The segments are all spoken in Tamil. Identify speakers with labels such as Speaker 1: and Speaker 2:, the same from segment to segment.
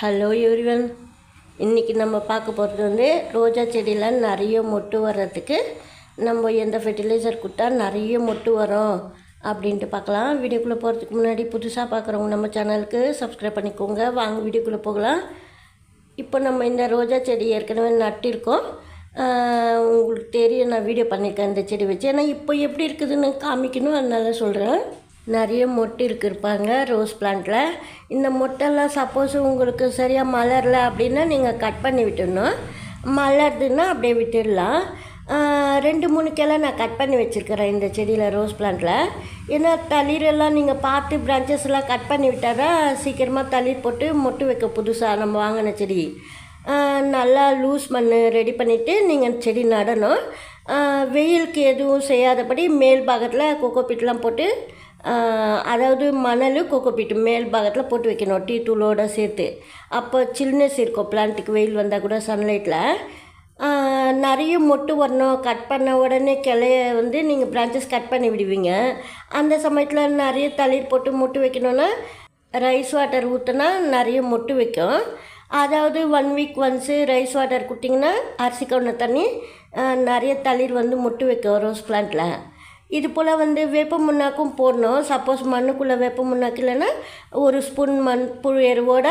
Speaker 1: Hello everyone. இன்றைக்கி நம்ம பார்க்க போகிறது வந்து ரோஜா செடியில் நிறைய மொட்டு வர்றதுக்கு நம்ம எந்த ஃபெர்டிலைசர் கொடுத்தா நிறைய மொட்டு வரும் அப்படின்ட்டு பார்க்கலாம். வீடியோக்குள்ளே போகிறதுக்கு முன்னாடி புதுசாக பார்க்குறவங்க நம்ம சேனலுக்கு சப்ஸ்கிரைப் பண்ணிக்கோங்க. வாங்க வீடியோக்குள்ளே போகலாம். இப்போ நம்ம இந்த ரோஜா செடி ஏற்கனவே நட்டிருக்கோம். உங்களுக்கு தெரியும், நான் வீடியோ பண்ணியிருக்கேன் இந்த செடி வச்சு. ஏன்னா இப்போ எப்படி இருக்குதுன்னு காமிக்கணும், அதனால சொல்கிறேன். நிறைய மொட்டு இருப்பாங்க ரோஸ் பிளான்ட்டில். இந்த மொட்டெல்லாம் சப்போஸ் உங்களுக்கு சரியாக மலரல அப்படின்னா நீங்கள் கட் பண்ணி விட்டுடணும். மலருதுன்னா அப்படியே விட்டுடலாம். 2-3 கிளை நான் கட் பண்ணி வச்சுருக்கிறேன் இந்த செடியில், ரோஸ் பிளான்ட்டில். ஏன்னா தளிரெல்லாம் நீங்கள் பார்த்து பிரான்ச்சஸ் எல்லாம் கட் பண்ணி விட்டால் சீக்கிரமாக தளிர் போட்டு மொட்டு வைக்க புதுசாக நம்ம வாங்கின செடி. நல்லா லூஸ் மண் ரெடி பண்ணிவிட்டு நீங்கள் செடி நடணும். வெயிலுக்கு எதுவும் செய்யாதபடி மேல் பாகத்தில் கோகோபீட்லாம் போட்டு, அதாவது மணல் கோகோபீட்டு மேல் பாகத்தில் போட்டு வைக்கணும், டீ தூளோடு சேர்த்து. அப்போ சில்னஸ் இருக்கும் பிளான்ட்டுக்கு, வெயில் வந்தால் கூட சன்லைட்டில். நிறைய மொட்டு வரணும். கட் பண்ண உடனே கிளைய வந்து நீங்கள் பிரான்ச்சஸ் கட் பண்ணி விடுவீங்க. அந்த சமயத்தில் நிறைய தளிர் போட்டு மொட்டு வைக்கணுன்னா ரைஸ் வாட்டர் ஊற்றினா நிறைய மொட்டு வைக்கும். அதாவது 1 வீக் ஒன்ஸு ரைஸ் வாட்டர் கொடுத்திங்கன்னா அரிசி கவுன தண்ணி நிறைய தளிர் வந்து மொட்டு வைக்கும் ரோஸ் பிளான்ட்டில். இது போல் வந்து வேப்ப முன்னாக்கும் போடணும். சப்போஸ் மண்ணுக்குள்ளே வேப்ப முன்னாக்கு இல்லைன்னா 1 ஸ்பூன் மண்புழு எருவோட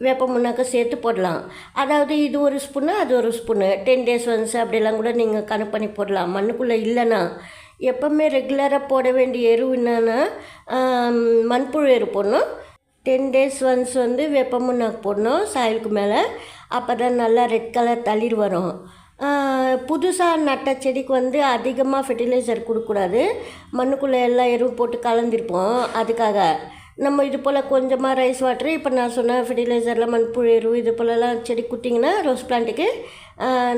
Speaker 1: வேப்ப முன்னாக்க சேர்த்து போடலாம். அதாவது இது 1 ஸ்பூனு அது 1 ஸ்பூனு 10 days ஒன்ஸ் அப்படிலாம் கூட நீங்கள் கணக்கு பண்ணி போடலாம். மண்ணுக்குள்ளே இல்லைன்னா எப்போவுமே ரெகுலராக போட வேண்டிய எரு என்னென்னா மண்புழு எரு போடணும். 10 days ஒன்ஸ் வந்து வேப்ப முன்னாக்கு போடணும் சாயலுக்கு மேலே. அப்போ தான் நல்லா ரெட் கலர் தளிர் வரும். புதுசாக நட்ட செடிக்கு வந்து அதிகமாக ஃபெர்டிலைசர் கொடுக்கக்கூடாது. மண்ணுக்குள்ளே எல்லா எருவும் போட்டு கலந்துருப்போம். அதுக்காக நம்ம இது போல் கொஞ்சமாக ரைஸ் வாட்ரு, இப்போ நான் சொன்ன ஃபெர்டிலைசரில் மண்புழு எரு இது போலலாம் செடி கொடுத்திங்கன்னா ரோஸ் பிளான்ட்டுக்கு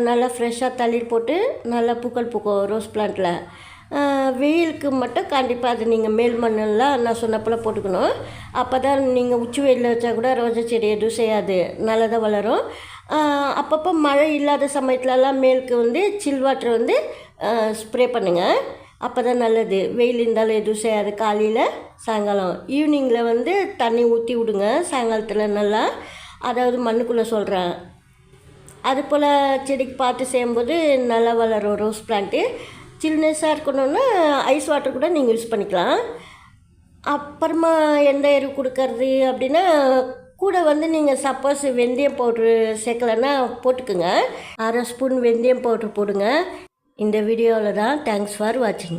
Speaker 1: நல்லா ஃப்ரெஷ்ஷாக தளிர் போட்டு நல்லா பூக்கள் பூக்கும் ரோஸ் பிளான்ட்டில். வெயிலுக்கு மட்டும் கண்டிப்பாக அது நீங்கள் மேல் மண்ணெல்லாம் நான் சொன்னப்போல் போட்டுக்கணும். அப்போ தான் நீங்கள் உச்சி வெயிலில் வச்சா கூட ரோஜா செடி எதுவும் செய்யாது, நல்லா தான் வளரும். அப்பப்போ மழை இல்லாத சமயத்துலலாம் மேலுக்கு வந்து சில் வாட்டர் வந்து ஸ்ப்ரே பண்ணுங்கள். அப்போ தான் நல்லது. வெயில் இருந்தாலும் எதுவும் செய்யாது. காலையில் சாயங்காலம் ஈவினிங்கில் வந்து தண்ணி ஊற்றி விடுங்க சாயங்காலத்தில் நல்லா. அதாவது மண்ணுக்குள்ளே சொல்கிறேன். அது போல் செடிக்கு பார்த்து செய்யும்போது நல்லா வளரும் ரோஸ் பிளான்ட்டு. சில்னஸாக இருக்கணுன்னா ஐஸ் வாட்டர் கூட நீங்கள் யூஸ் பண்ணிக்கலாம். அப்புறமா எந்த எரு கொடுக்கறது அப்படின்னா கூட வந்து நீங்கள் சப்போஸ் வெந்தயம் பவுட்ரு சேர்க்கலைன்னா போட்டுக்குங்க. 1/2 ஸ்பூன் வெந்தயம் பவுட்ரு போடுங்க. இந்த வீடியோவில் தான். தேங்க்ஸ் ஃபார் வாட்சிங்.